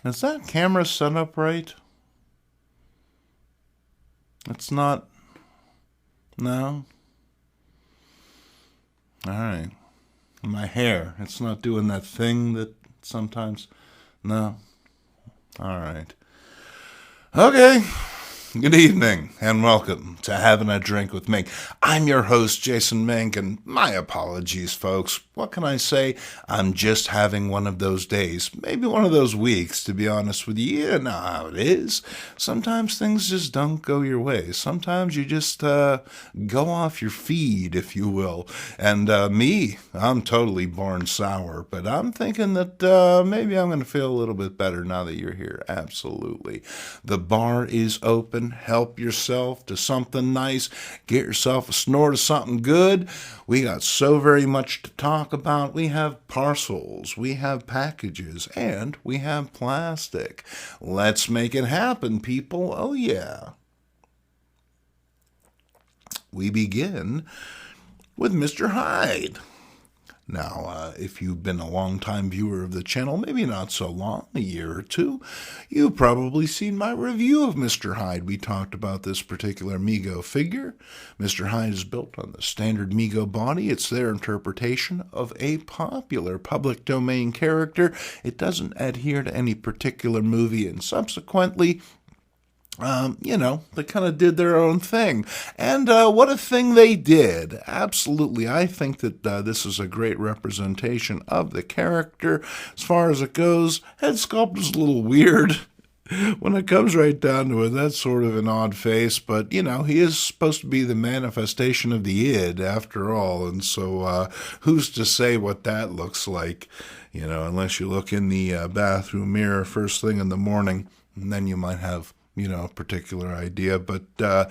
Is that camera set up right? It's not. No? Alright. My hair. It's not doing that thing that sometimes. No? Alright. Okay. Good evening, and welcome to Having a Drink with Mink. I'm your host, Jason Mink, and my apologies, folks. What can I say? I'm just having one of those days, maybe one of those weeks, to be honest with you. You know how it is. Sometimes things just don't go your way. Sometimes you just go off your feed, if you will. And I'm totally born sour, but I'm thinking that maybe I'm going to feel a little bit better now that you're here. Absolutely. The bar is open. Help yourself to something nice. Get yourself a snort of something good. We got so very much to talk about. We have parcels, we have packages, and we have plastic. Let's make it happen, people. Oh, yeah. We begin with Mr. Hyde. Now, if you've been a long-time viewer of the channel, maybe not so long, a year or two, you've probably seen my review of Mr. Hyde. We talked about this particular Mego figure. Mr. Hyde is built on the standard Mego body. It's their interpretation of a popular public domain character. It doesn't adhere to any particular movie, and subsequently, they kind of did their own thing. And what a thing they did. Absolutely. I think that this is a great representation of the character. As far as it goes, head sculpt is a little weird. When it comes right down to it, that's sort of an odd face. But, he is supposed to be the manifestation of the id, after all. And so who's to say what that looks like? Unless you look in the bathroom mirror first thing in the morning, and then you might have a particular idea. But the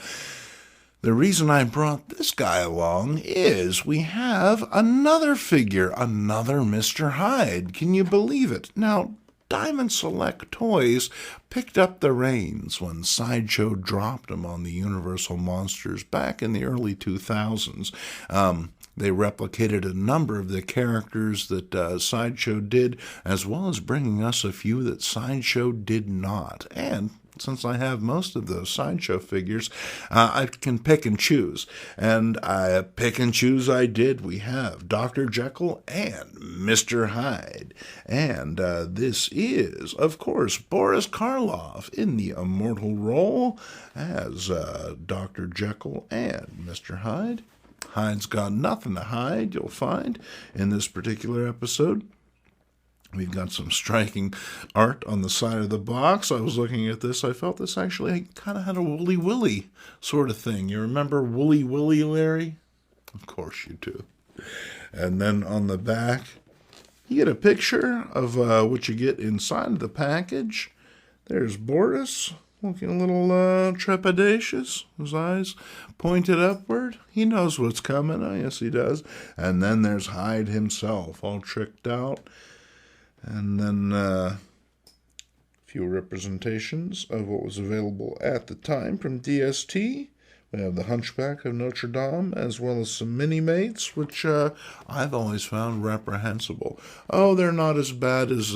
reason I brought this guy along is we have another figure, another Mr. Hyde. Can you believe it? Now, Diamond Select Toys picked up the reins when Sideshow dropped them on the Universal Monsters back in the early 2000s. They replicated a number of the characters that Sideshow did, as well as bringing us a few that Sideshow did not. And since I have most of those Sideshow figures, I can pick and choose. And I pick and choose I did. We have Dr. Jekyll and Mr. Hyde. And this is, of course, Boris Karloff in the immortal role as Dr. Jekyll and Mr. Hyde. Hyde's got nothing to hide, you'll find, in this particular episode. We've got some striking art on the side of the box. I was looking at this. I felt this actually kind of had a Wooly Willy sort of thing. You remember Wooly Willy, Larry? Of course you do. And then on the back, you get a picture of what you get inside of the package. There's Boris, looking a little trepidatious, his eyes pointed upward. He knows what's coming. Oh, yes, he does. And then there's Hyde himself, all tricked out. And then a few representations of what was available at the time from DST. We have the Hunchback of Notre Dame, as well as some mini-mates, which I've always found reprehensible. Oh, they're not as bad as,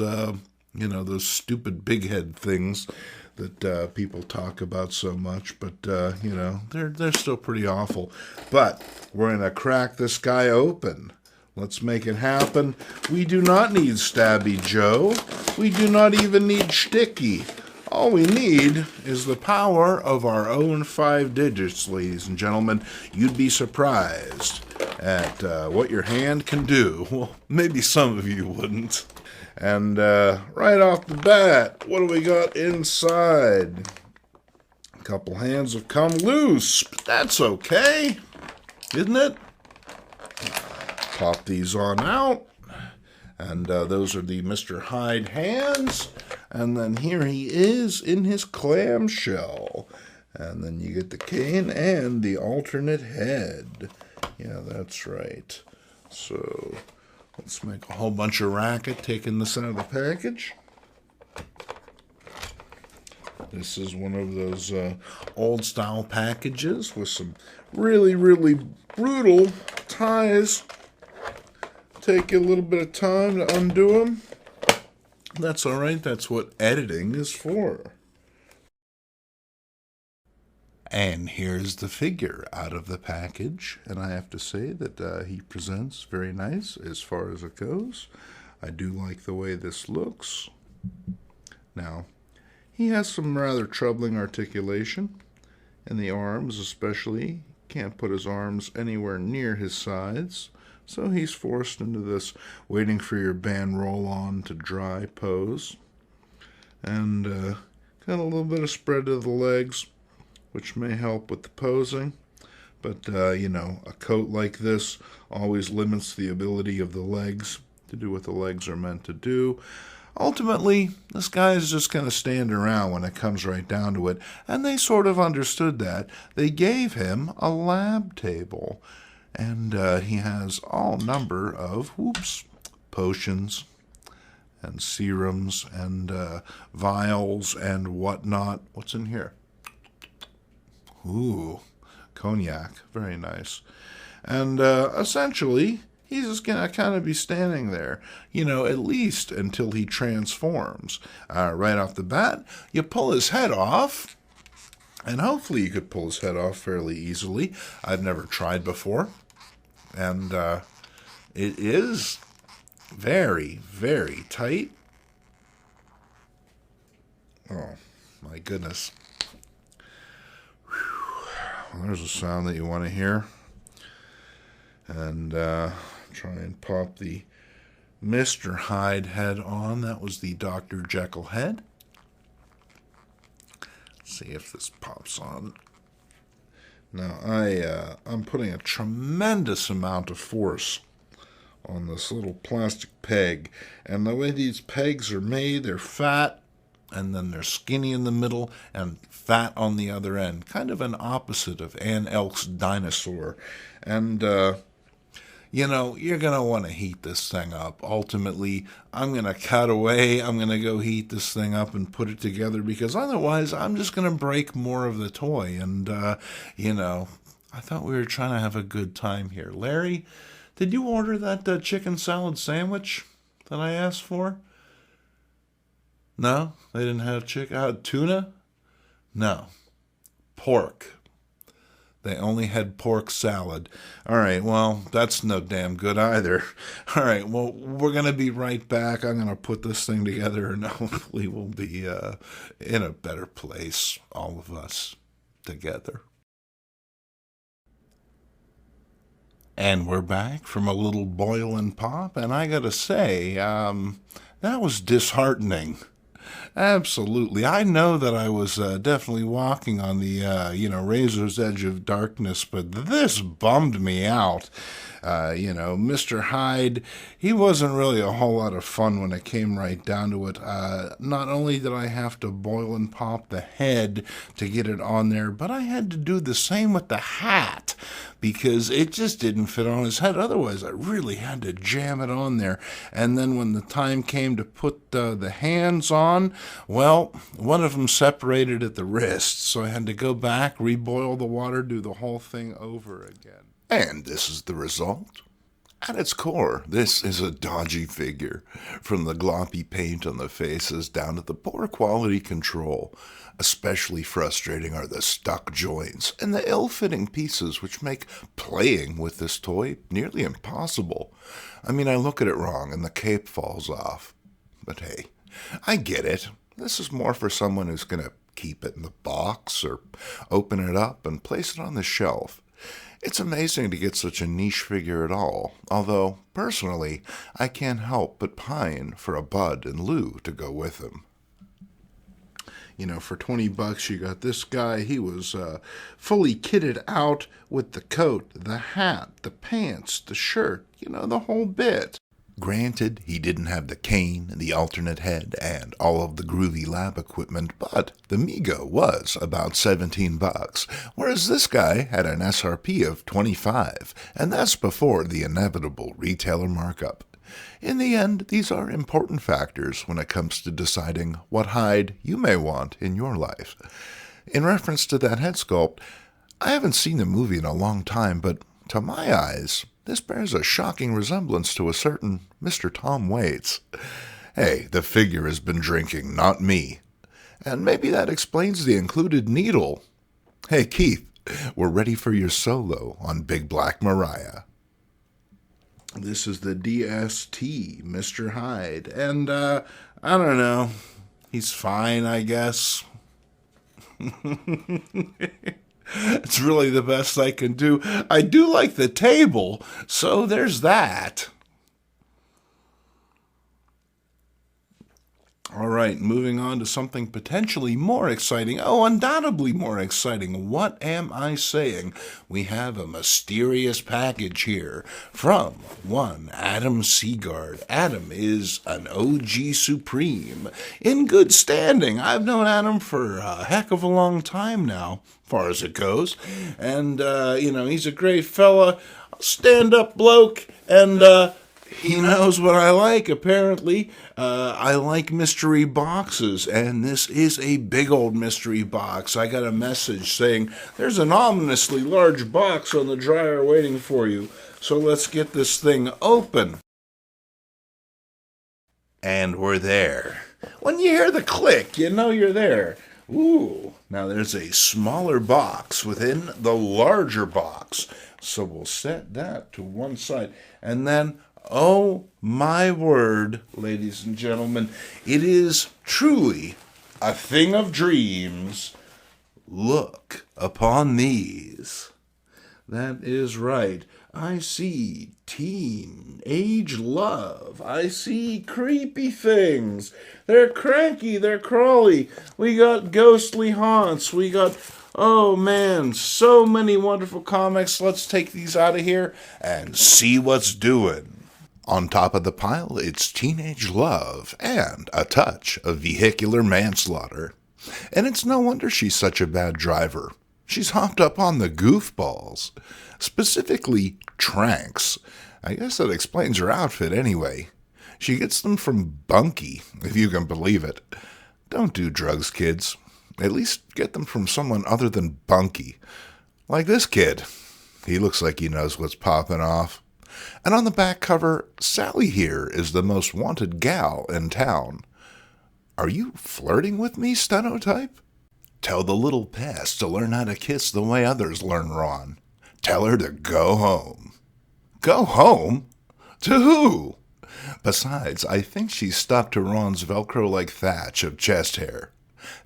those stupid big head things that people talk about so much. But, they're still pretty awful. But we're going to crack this guy open. Let's make it happen. We do not need Stabby Joe. We do not even need Sticky. All we need is the power of our own 5 digits, ladies and gentlemen. You'd be surprised at what your hand can do. Well, maybe some of you wouldn't. And right off the bat, what do we got inside? A couple hands have come loose, but that's okay, isn't it? Pop these on out, and those are the Mr. Hyde hands, and then here he is in his clamshell, and then you get the cane and the alternate head. Yeah, that's right. So let's make a whole bunch of racket taking this out of the package. This is one of those old-style packages with some really, really brutal ties. Take a little bit of time to undo them. That's all right. That's what editing is for. And here's the figure out of the package. And I have to say that he presents very nice as far as it goes. I do like the way this looks. Now, he has some rather troubling articulation. In the arms especially. Can't put his arms anywhere near his sides. So he's forced into this waiting for your band roll-on to dry pose. And got a little bit of spread to the legs, which may help with the posing. But, a coat like this always limits the ability of the legs to do what the legs are meant to do. Ultimately, this guy is just going to stand around when it comes right down to it, and they sort of understood that. They gave him a lab table, and he has all number of, potions and serums and vials and whatnot. What's in here? Ooh, cognac. Very nice. And essentially, he's just going to kind of be standing there, at least until he transforms. Right off the bat, you pull his head off, and hopefully you could pull his head off fairly easily. I've never tried before. And it is very, very tight. Oh, my goodness. Well, there's a sound that you want to hear. And try and pop the Mr. Hyde head on. That was the Dr. Jekyll head. Let's see if this pops on. Now, I'm putting a tremendous amount of force on this little plastic peg. And the way these pegs are made, they're fat, and then they're skinny in the middle, and fat on the other end. Kind of an opposite of Ann Elk's dinosaur. And, you're going to want to heat this thing up. Ultimately, I'm going to cut away. I'm going to go heat this thing up and put it together, because otherwise I'm just going to break more of the toy. And, I thought we were trying to have a good time here. Larry, did you order that chicken salad sandwich that I asked for? No? They didn't have chicken? Tuna? No. Pork. They only had pork salad. All right, well, that's no damn good either. All right, well, we're going to be right back. I'm going to put this thing together, and hopefully we'll be in a better place, all of us, together. And we're back from a little boil and pop, and I got to say, that was disheartening. Absolutely. I know that I was definitely walking on the, razor's edge of darkness, but this bummed me out. Mr. Hyde, he wasn't really a whole lot of fun when it came right down to it. Not only did I have to boil and pop the head to get it on there, but I had to do the same with the hat, because it just didn't fit on his head. Otherwise, I really had to jam it on there. And then when the time came to put the hands on, well, one of them separated at the wrist, so I had to go back, reboil the water, do the whole thing over again. And this is the result. At its core, this is a dodgy figure, from the gloppy paint on the faces down to the poor quality control. Especially frustrating are the stuck joints and the ill-fitting pieces, which make playing with this toy nearly impossible. I mean, I look at it wrong and the cape falls off. But hey, I get it. This is more for someone who's going to keep it in the box or open it up and place it on the shelf. It's amazing to get such a niche figure at all, although, personally, I can't help but pine for a Bud and Lou to go with him. For $20, you got this guy. He was fully kitted out with the coat, the hat, the pants, the shirt, the whole bit. Granted, he didn't have the cane, the alternate head, and all of the groovy lab equipment, but the Mego was about $17, whereas this guy had an SRP of $25, and that's before the inevitable retailer markup. In the end, these are important factors when it comes to deciding what hide you may want in your life. In reference to that head sculpt, I haven't seen the movie in a long time, but to my eyes, this bears a shocking resemblance to a certain Mr. Tom Waits. Hey, the figure has been drinking, not me. And maybe that explains the included needle. Hey, Keith, we're ready for your solo on Big Black Mariah. This is the DST, Mr. Hyde. And, I don't know. He's fine, I guess. It's really the best I can do. I do like the table, so there's that. All right, moving on to something potentially more exciting. Oh, undoubtedly more exciting. What am I saying? We have a mysterious package here from one Adam Seagard. Adam is an OG Supreme in good standing. I've known Adam for a heck of a long time now, as far as it goes. And, he's a great fella, stand-up bloke, and, he knows what I like, apparently. I like mystery boxes, and this is a big old mystery box. I got a message saying, there's an ominously large box on the dryer waiting for you, so let's get this thing open. And we're there. When you hear the click, you know you're there. Ooh, now there's a smaller box within the larger box, so we'll set that to one side, and then oh my word, ladies and gentlemen, it is truly a thing of dreams. Look upon these. That is right. I see teenage love. I see creepy things. They're cranky, they're crawly. We got ghostly haunts. We got, oh man, so many wonderful comics. Let's take these out of here and see what's doing. On top of the pile, it's teenage love and a touch of vehicular manslaughter. And it's no wonder she's such a bad driver. She's hopped up on the goofballs, specifically tranks. I guess that explains her outfit anyway. She gets them from Bunky, if you can believe it. Don't do drugs, kids. At least get them from someone other than Bunky. Like this kid. He looks like he knows what's popping off. And on the back cover, Sally here is the most wanted gal in town. Are you flirting with me, stenotype? Tell the little pest to learn how to kiss the way others learn, Ron. Tell her to go home. Go home? To who? Besides, I think she's stuck to Ron's Velcro-like thatch of chest hair.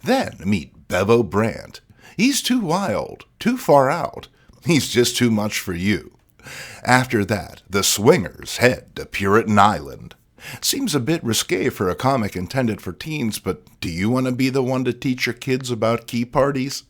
Then meet Bevo Brandt. He's too wild, too far out. He's just too much for you. After that, the swingers head to Puritan Island. Seems a bit risque for a comic intended for teens, but do you want to be the one to teach your kids about key parties?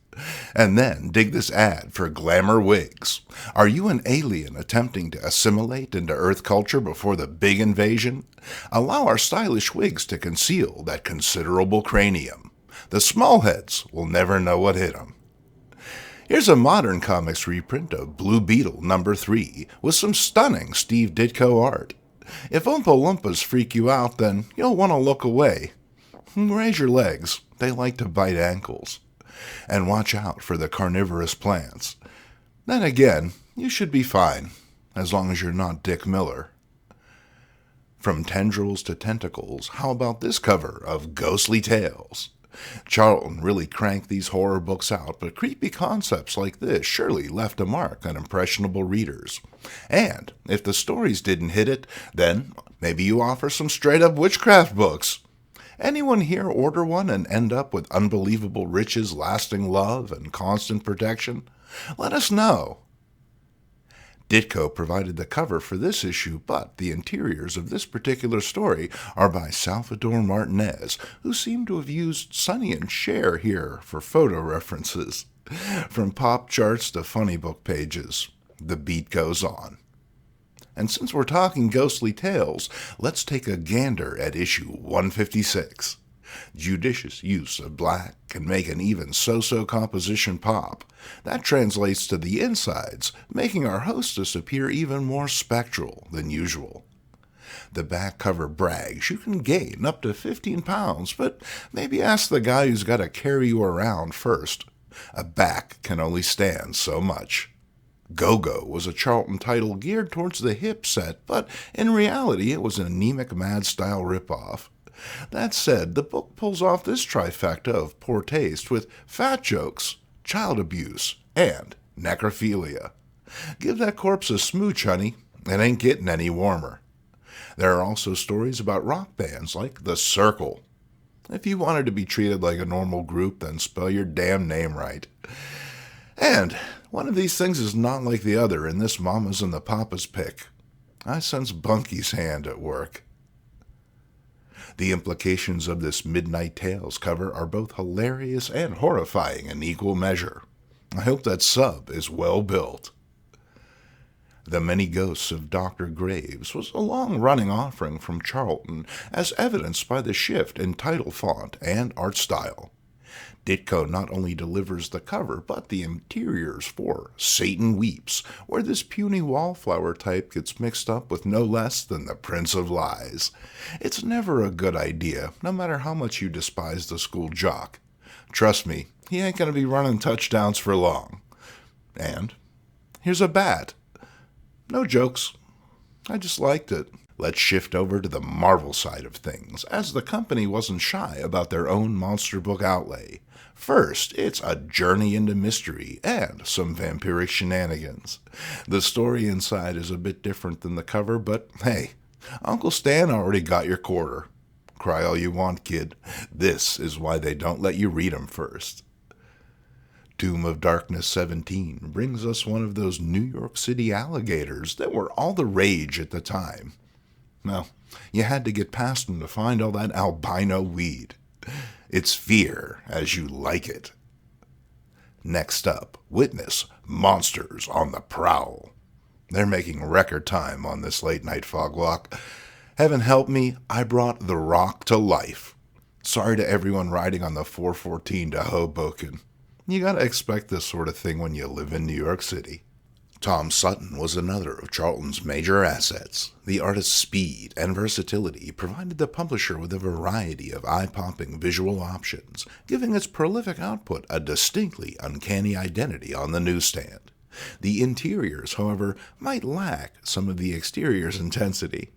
And then dig this ad for glamour wigs. Are you an alien attempting to assimilate into Earth culture before the big invasion? Allow our stylish wigs to conceal that considerable cranium. The small heads will never know what hit 'em. Here's a modern comics reprint of Blue Beetle #3 with some stunning Steve Ditko art. If Oompa Loompas freak you out, then you'll want to look away. Raise your legs. They like to bite ankles. And watch out for the carnivorous plants. Then again, you should be fine, as long as you're not Dick Miller. From tendrils to tentacles, how about this cover of Ghostly Tales? Charlton really cranked these horror books out, but creepy concepts like this surely left a mark on impressionable readers. And if the stories didn't hit it, then maybe you offer some straight-up witchcraft books. Anyone here order one and end up with unbelievable riches, lasting love, and constant protection? Let us know. Ditko provided the cover for this issue, but the interiors of this particular story are by Salvador Martinez, who seemed to have used Sonny and Cher here for photo references. From pop charts to funny book pages, the beat goes on. And since we're talking ghostly tales, let's take a gander at issue 156. Judicious use of black can make an even so-so composition pop. That translates to the insides, making our hostess appear even more spectral than usual. The back cover brags you can gain up to 15 pounds, but maybe ask the guy who's got to carry you around first. A back can only stand so much. Go-Go was a Charlton title geared towards the hip set, but in reality it was an anemic Mad-style ripoff. That said, the book pulls off this trifecta of poor taste with fat jokes, child abuse, and necrophilia. Give that corpse a smooch, honey. It ain't getting any warmer. There are also stories about rock bands like The Circle. If you wanted to be treated like a normal group, then spell your damn name right. And one of these things is not like the other in this Mama's and the Papa's pick. I sense Bunky's hand at work. The implications of this Midnight Tales cover are both hilarious and horrifying in equal measure. I hope that sub is well built. The Many Ghosts of Dr. Graves was a long-running offering from Charlton, as evidenced by the shift in title font and art style. Ditko not only delivers the cover, but the interiors for Satan Weeps, where this puny wallflower type gets mixed up with no less than the Prince of Lies. It's never a good idea, no matter how much you despise the school jock. Trust me, he ain't going to be running touchdowns for long. And here's a bat. No jokes. I just liked it. Let's shift over to the Marvel side of things, as the company wasn't shy about their own monster book outlay. First, it's a journey into mystery and some vampiric shenanigans. The story inside is a bit different than the cover, but hey, Uncle Stan already got your quarter. Cry all you want, kid. This is why they don't let you read 'em first. Tomb of Darkness 17 brings us one of those New York City alligators that were all the rage at the time. Well, you had to get past them to find all that albino weed. It's fear as you like it. Next up, witness Monsters on the Prowl. They're making record time on this late-night fog walk. Heaven help me, I brought The Rock to life. Sorry to everyone riding on the 414 to Hoboken. You gotta expect this sort of thing when you live in New York City. Tom Sutton was another of Charlton's major assets. The artist's speed and versatility provided the publisher with a variety of eye-popping visual options, giving its prolific output a distinctly uncanny identity on the newsstand. The interiors, however, might lack some of the exterior's intensity.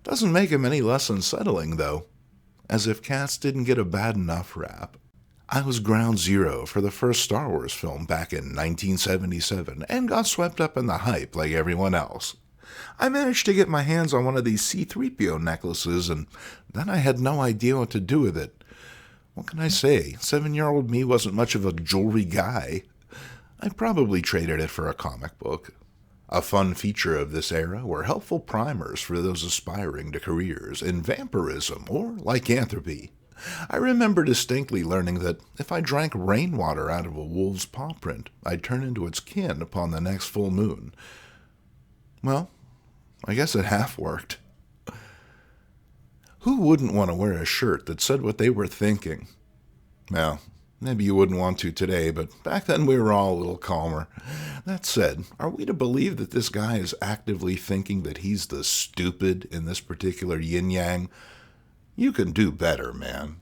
Doesn't make him any less unsettling, though. As if cats didn't get a bad enough rap. I was ground zero for the first Star Wars film back in 1977 and got swept up in the hype like everyone else. I managed to get my hands on one of these C-3PO necklaces, and then I had no idea what to do with it. What can I say? 7-year-old me wasn't much of a jewelry guy. I probably traded it for a comic book. A fun feature of this era were helpful primers for those aspiring to careers in vampirism or lycanthropy. I remember distinctly learning that if I drank rainwater out of a wolf's paw print, I'd turn into its kin upon the next full moon. Well, I guess it half worked. Who wouldn't want to wear a shirt that said what they were thinking? Well, maybe you wouldn't want to today, but back then we were all a little calmer. That said, are we to believe that this guy is actively thinking that he's the stupid in this particular yin-yang? You can do better, man.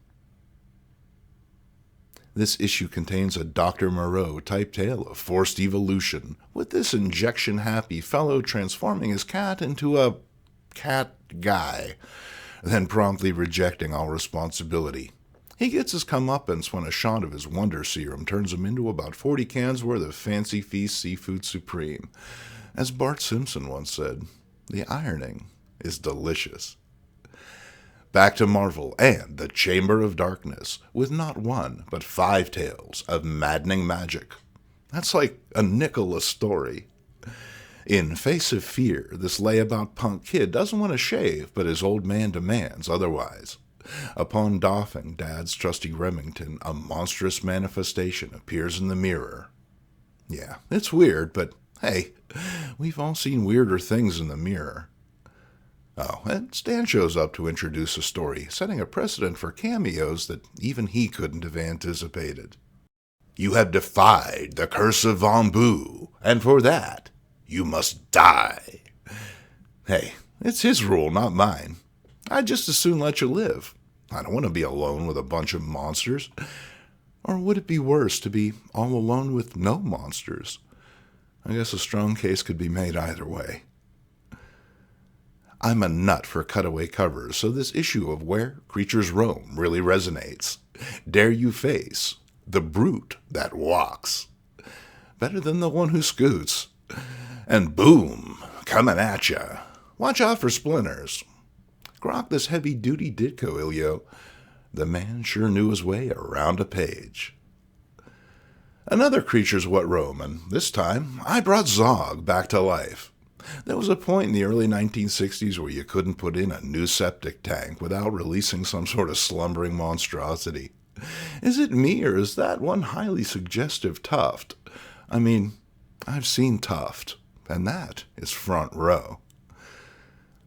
This issue contains a Dr. Moreau-type tale of forced evolution, with this injection-happy fellow transforming his cat into a cat guy, then promptly rejecting all responsibility. He gets his comeuppance when a shot of his Wonder Serum turns him into about 40 cans worth of Fancy Feast Seafood Supreme. As Bart Simpson once said, the ironing is delicious. Back to Marvel and the Chamber of Darkness, with not one, but 5 tales of maddening magic. That's like a Nicholas story. In Face of Fear, this layabout punk kid doesn't want to shave, but his old man demands otherwise. Upon doffing Dad's trusty Remington, a monstrous manifestation appears in the mirror. Yeah, it's weird, but hey, we've all seen weirder things in the mirror. Oh, and Stan shows up to introduce a story, setting a precedent for cameos that even he couldn't have anticipated. You have defied the curse of Vambu, and for that, you must die. Hey, it's his rule, not mine. I'd just as soon let you live. I don't want to be alone with a bunch of monsters. Or would it be worse to be all alone with no monsters? I guess a strong case could be made either way. I'm a nut for cutaway covers, so this issue of Where Creatures Roam really resonates. Dare you face the brute that walks? Better than the one who scoots. And boom, coming at ya. Watch out for splinters. Grok this heavy-duty Ditko, Ilyo. The man sure knew his way around a page. Another Creatures What Roam, and this time I brought Zog back to life. There was a point in the early 1960s where you couldn't put in a new septic tank without releasing some sort of slumbering monstrosity. Is it me, or is that one highly suggestive tuft? I mean, I've seen tuft, and that is front row.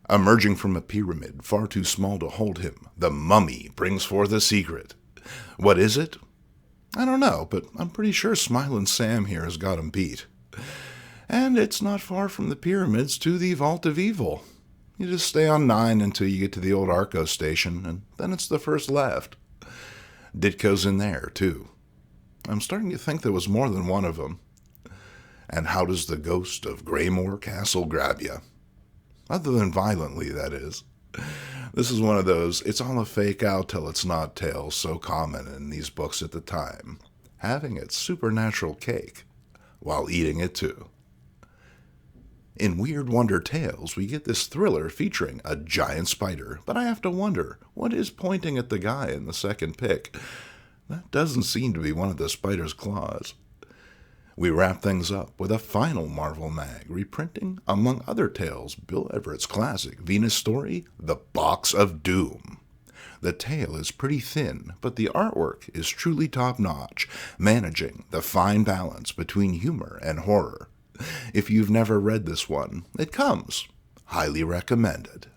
Emerging from a pyramid far too small to hold him, the mummy brings forth a secret. What is it? I don't know, but I'm pretty sure Smilin' Sam here has got him beat. And it's not far from the pyramids to the Vault of Evil. You just stay on 9 until you get to the old Arco station, and then it's the first left. Ditko's in there, too. I'm starting to think there was more than one of them. And how does the ghost of GRISMORE Castle grab you? Other than violently, that is. This is one of those, it's all a fake out till it's not tales so common in these books at the time. Having its supernatural cake, while eating it too. In Weird Wonder Tales, we get this thriller featuring a giant spider, but I have to wonder, what is pointing at the guy in the second pic? That doesn't seem to be one of the spider's claws. We wrap things up with a final Marvel mag, reprinting, among other tales, Bill Everett's classic Venus story, The Box of Doom. The tale is pretty thin, but the artwork is truly top-notch, managing the fine balance between humor and horror. If you've never read this one, it comes. Highly recommended.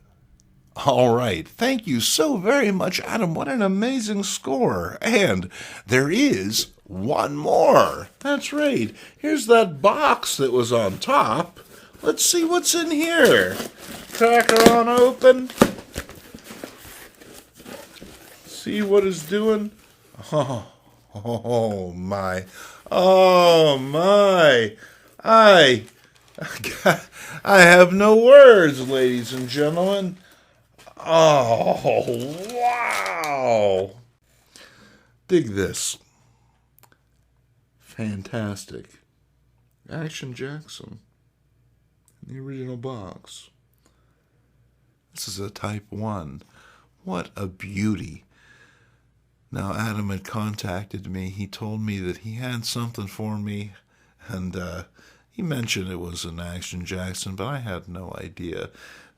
All right, thank you so very much, Adam. What an amazing score. And there is one more. That's right. Here's that box that was on top. Let's see what's in here. Crack her on open. See what it's doing. Oh my. Oh my. I have no words, ladies and gentlemen. Oh, wow. Dig this. Fantastic. Action Jackson. The original box. This is a type 1. What a beauty. Now, Adam had contacted me. He told me that he had something for me, and he mentioned it was an Action Jackson, but I had no idea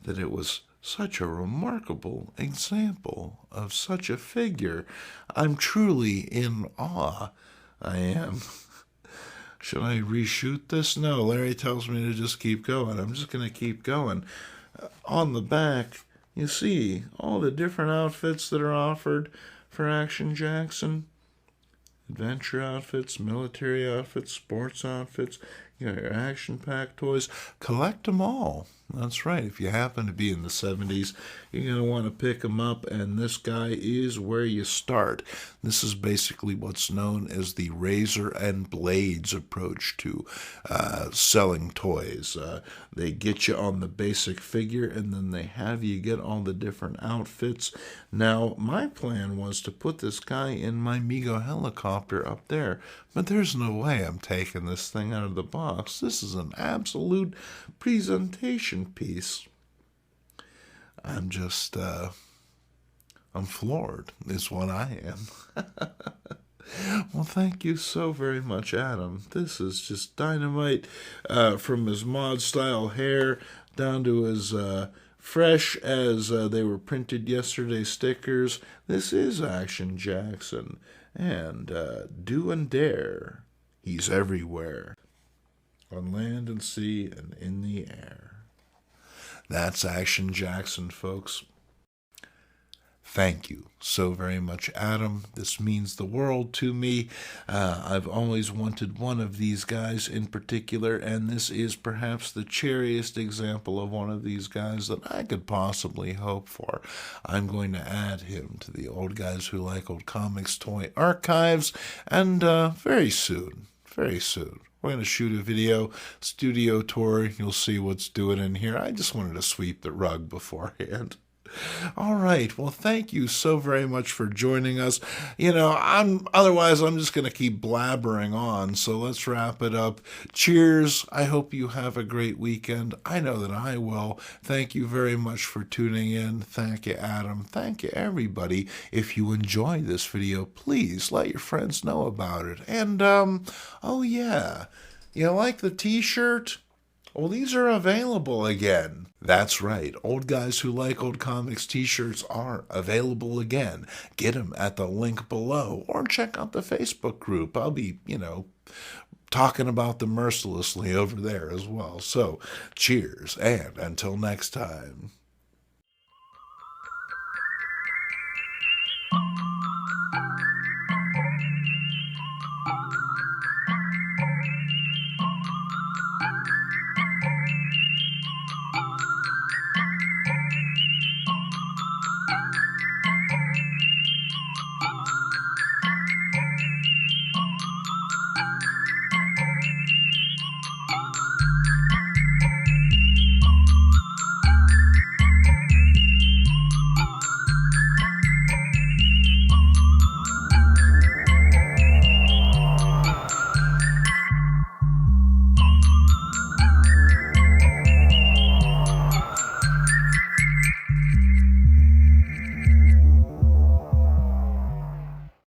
that it was such a remarkable example of such a figure. I'm truly in awe. I am. Should I reshoot this? No, Larry tells me to just keep going. I'm just going to keep going. On the back, you see all the different outfits that are offered for Action Jackson. Adventure outfits, military outfits, sports outfits. You got your action-packed toys. Collect them all. That's right. If you happen to be in the 70s, you're going to want to pick them up, and this guy is where you start. This is basically what's known as the razor and blades approach to selling toys. They get you on the basic figure, and then they have you get all the different outfits. Now, my plan was to put this guy in my Mego helicopter up there, but there's no way I'm taking this thing out of the box. This is an absolute presentation piece. I'm just, I'm floored, is what I am. Well, thank you so very much, Adam. This is just dynamite, from his mod-style hair down to his fresh as they were printed yesterday stickers. This is Action Jackson, and do and dare. He's everywhere, on land and sea and in the air. That's Action Jackson, folks. Thank you so very much, Adam. This means the world to me. I've always wanted one of these guys in particular, and this is perhaps the cheeriest example of one of these guys that I could possibly hope for. I'm going to add him to the Old Guys Who Like Old Comics toy archives, and very soon, We're going to shoot a video studio tour. You'll see what's doing in here. I just wanted to sweep the rug beforehand. All right. Well, thank you so very much for joining us. Otherwise I'm just going to keep blabbering on. So let's wrap it up. Cheers. I hope you have a great weekend. I know that I will. Thank you very much for tuning in. Thank you, Adam. Thank you, everybody. If you enjoy this video, please let your friends know about it. And, oh yeah, you like the t-shirt? Well, these are available again. That's right. Old Guys Who Like Old Comics t-shirts are available again. Get them at the link below or check out the Facebook group. I'll be, talking about them mercilessly over there as well. So, cheers, and until next time.